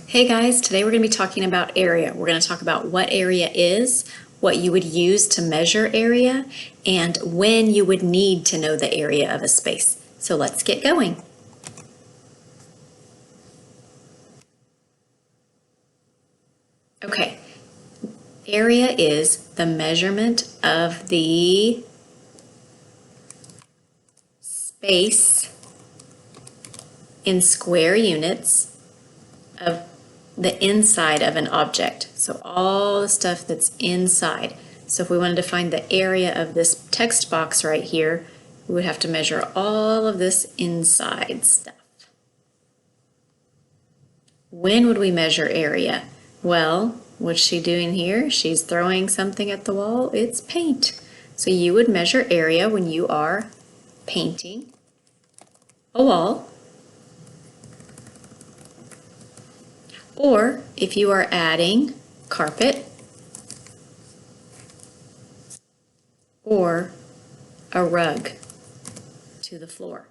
Hey guys, today we're going to be talking about area. We're going to talk about what area is, what you would use to measure area, and when you would need to know the area of a space. So let's get going. Okay, area is the measurement of the space in square units of the inside of an object. So all the stuff that's inside. So if we wanted to find the area of this text box right here, we would have to measure all of this inside stuff. When would we measure area? Well, what's she doing here? She's throwing something at the wall. It's paint. So you would measure area when you are painting a wall. Or if you are adding carpet or a rug to the floor.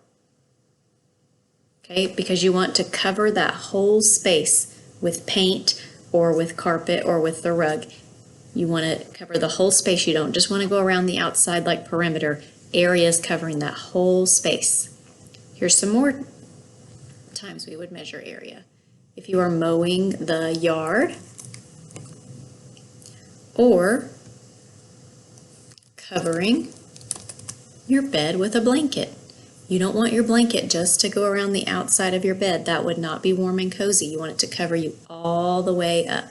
Okay, because you want to cover that whole space with paint or with carpet or with the rug. You want to cover the whole space. You don't just want to go around the outside like perimeter. Areas covering that whole space. Here's some more times we would measure area. If you are mowing the yard or covering your bed with a blanket. You don't want your blanket just to go around the outside of your bed. That would not be warm and cozy. You want it to cover you all the way up.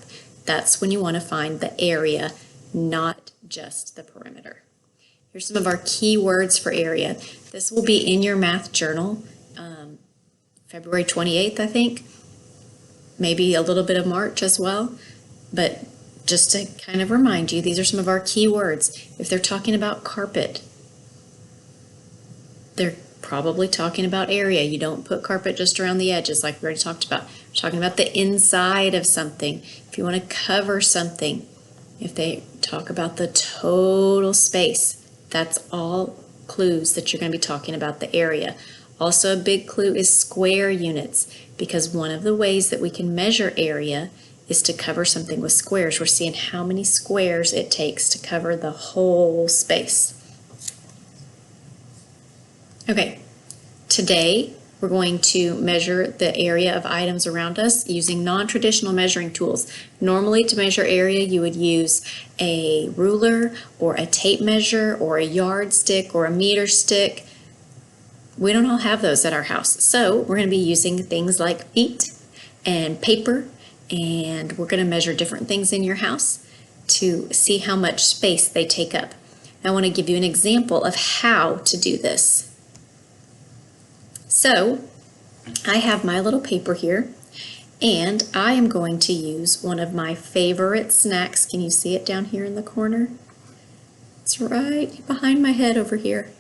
That's when you want to find the area, not just the perimeter. Here's some of our key words for area. This will be in your math journal, February 28th, I think. Maybe a little bit of March as well, but just to kind of remind you, these are some of our key words. If they're talking about carpet, they're probably talking about area. You don't put carpet just around the edges like we already talked about. We're talking about the inside of something. If you want to cover something, if they talk about the total space, that's all clues that you're going to be talking about the area. Also, a big clue is square units, because one of the ways that we can measure area is to cover something with squares. We're seeing how many squares it takes to cover the whole space. Okay, today we're going to measure the area of items around us using non-traditional measuring tools. Normally, to measure area, you would use a ruler or a tape measure or a yardstick or a meter stick. We don't all have those at our house, so we're going to be using things like feet and paper, and we're going to measure different things in your house to see how much space they take up. I want to give you an example of how to do this. So I have my little paper here, and I am going to use one of my favorite snacks. Can you see it down here in the corner? It's right behind my head over here.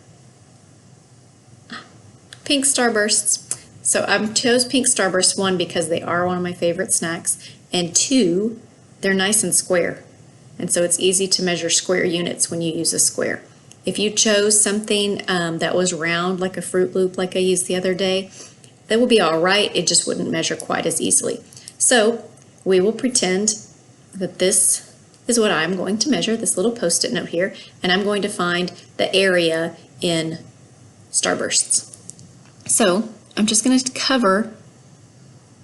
Pink Starbursts. So I chose Pink Starbursts, one, because they are one of my favorite snacks, and two, they're nice and square. And so it's easy to measure square units when you use a square. If you chose something that was round, like a Fruit Loop like I used the other day, that would be all right. It just wouldn't measure quite as easily. So we will pretend that this is what I'm going to measure, this little Post-it note here, and I'm going to find the area in Starbursts. So I'm just going to cover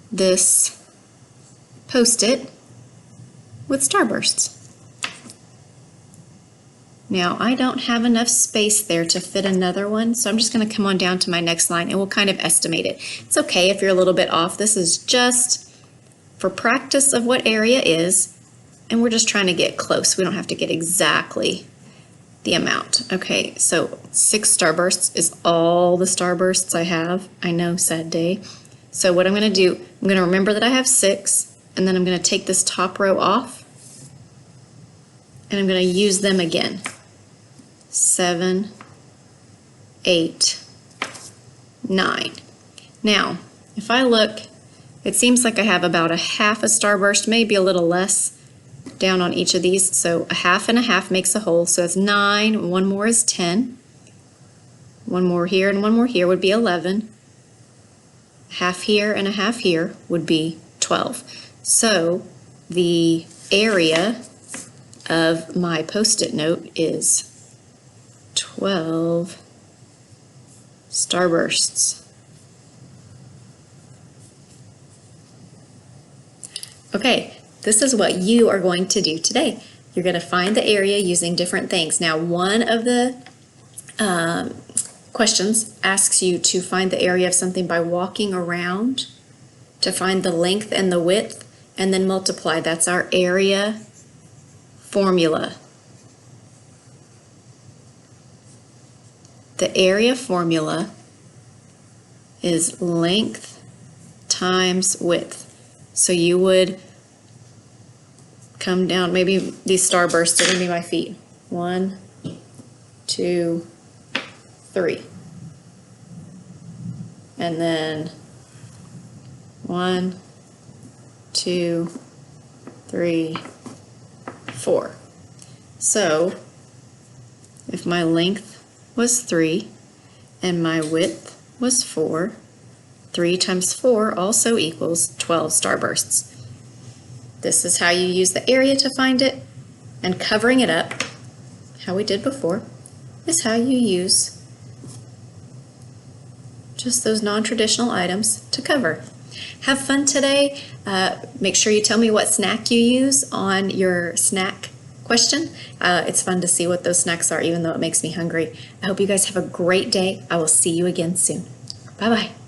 this Post-it with Starbursts. Now I don't have enough space there to fit another one, so I'm just going to come on down to my next line and we'll kind of estimate it. It's okay if you're a little bit off. This is just for practice of what area is, and we're just trying to get close. We don't have to get exactly the amount. Okay, so 6 Starbursts is all the Starbursts I have. I know, sad day. So what I'm going to do, I'm going to remember that I have 6, and then I'm going to take this top row off, and I'm going to use them again. 7, 8, 9. Now, if I look, it seems like I have about a half a Starburst, maybe a little less, down on each of these. So a half and a half makes a whole, so it's 9, one more is 10, one more here and one more here would be 11, half here and a half here would be 12. 12. So the area of my Post-it note is 12 starbursts. Okay, this is what you are going to do today. You're going to find the area using different things. Now, one of the questions asks you to find the area of something by walking around to find the length and the width, and then multiply. That's our area formula. The area formula is length times width. So you would come down, maybe these starbursts are going to be my feet. 1, 2, 3. And then 1, 2, 3, 4. So if my length was 3 and my width was 4, 3 times 4 also equals 12 starbursts. This is how you use the area to find it, and covering it up, how we did before, is how you use just those non-traditional items to cover. Have fun today. Make sure you tell me what snack you use on your snack question. It's fun to see what those snacks are, even though it makes me hungry. I hope you guys have a great day. I will see you again soon. Bye-bye.